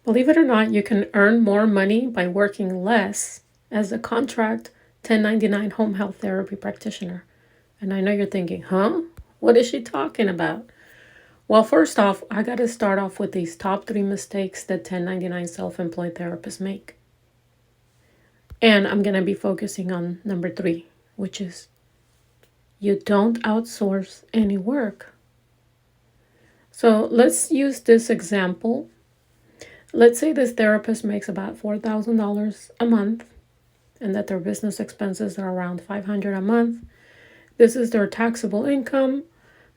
Believe it or not, you can earn more money by working less as a contract 1099 home health therapy practitioner. And I know you're thinking, huh? What is she talking about? Well, first off, I got to start off with these top 3 mistakes that 1099 self-employed therapists make. And I'm going to be focusing on number 3, which is you don't outsource any work. So let's use this example. Let's say this therapist makes about $4,000 a month and that their business expenses are around $500 a month. This is their taxable income,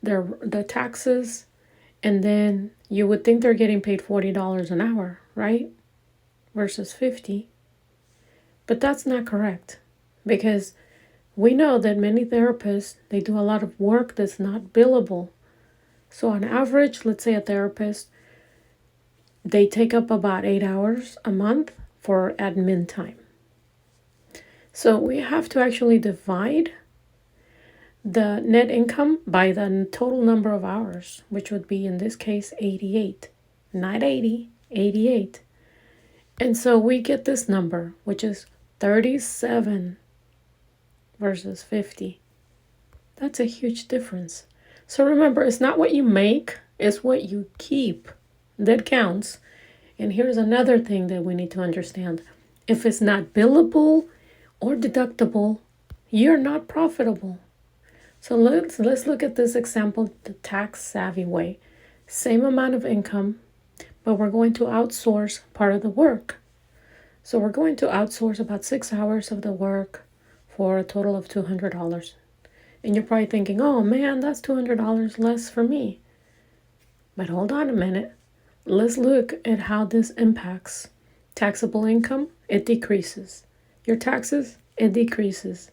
the taxes, and then you would think they're getting paid $40 an hour, right? Versus $50. But that's not correct, because we know that many therapists, they do a lot of work that's not billable. So on average, let's say a therapist, they take up about 8 hours a month for admin time. So we have to actually divide the net income by the total number of hours, which would be in this case 88. Not 80, 88. And so we get this number, which is 37 versus 50. That's a huge difference. So remember, it's not what you make, it's what you keep that counts. And here's another thing that we need to understand. If it's not billable or deductible, you're not profitable. So let's look at this example the tax savvy way. Same amount of income, but we're going to outsource part of the work. So we're going to outsource about 6 hours of the work for a total of $200. And you're probably thinking, oh man, that's $200 less for me. But hold on a minute. Let's look at how this impacts. Taxable income, it decreases. Your taxes, it decreases.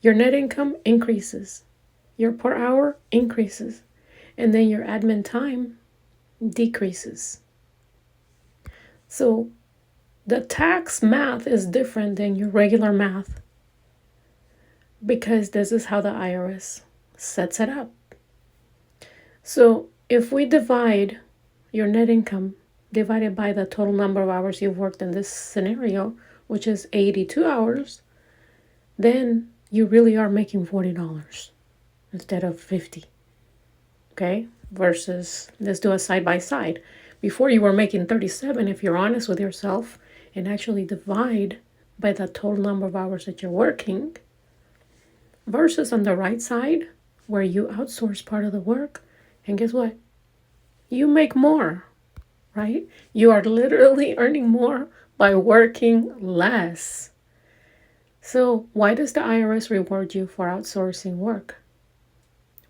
Your net income increases. Your per hour increases. And then your admin time decreases. So the tax math is different than your regular math, because this is how the IRS sets it up. So if we divide your net income divided by the total number of hours you've worked in this scenario, which is 82 hours, then you really are making $40 instead of 50. Okay? Versus, let's do a side by side. Before you were making 37, if you're honest with yourself and actually divide by the total number of hours that you're working, versus on the right side where you outsource part of the work, and guess what? You make more, right? You are literally earning more by working less. So why does the IRS reward you for outsourcing work?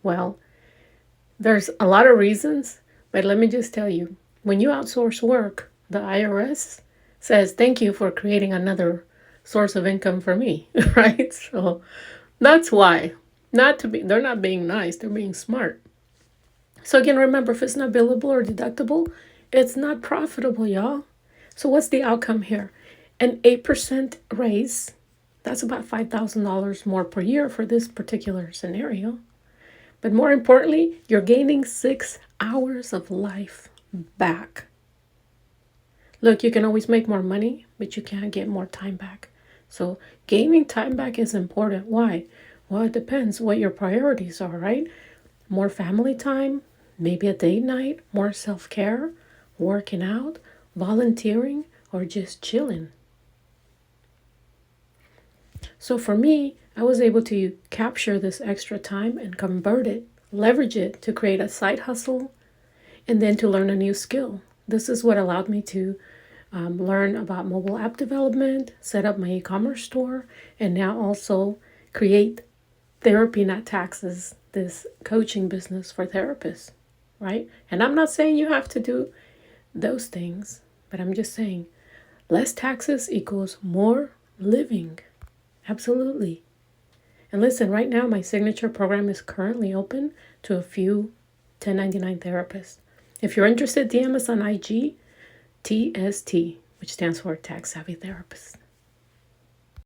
Well, there's a lot of reasons, but let me just tell you, when you outsource work, the IRS says, thank you for creating another source of income for me, right? So that's why. They're not being nice, they're being smart. So again, remember, if it's not billable or deductible, it's not profitable, y'all. So what's the outcome here? An 8% raise, that's about $5,000 more per year for this particular scenario. But more importantly, you're gaining 6 hours of life back. Look, you can always make more money, but you can't get more time back. So gaining time back is important. Why? Well, it depends what your priorities are, right? More family time, maybe a date night, more self-care, working out, volunteering, or just chilling. So for me, I was able to capture this extra time and convert it, leverage it to create a side hustle, and then to learn a new skill. This is what allowed me to learn about mobile app development, set up my e-commerce store, and now also create Therapy Not Taxes, this coaching business for therapists, right? And I'm not saying you have to do those things, but I'm just saying less taxes equals more living. Absolutely. And listen, right now my signature program is currently open to a few 1099 therapists. If you're interested, DM us on IG, TST, which stands for Tax Savvy Therapist.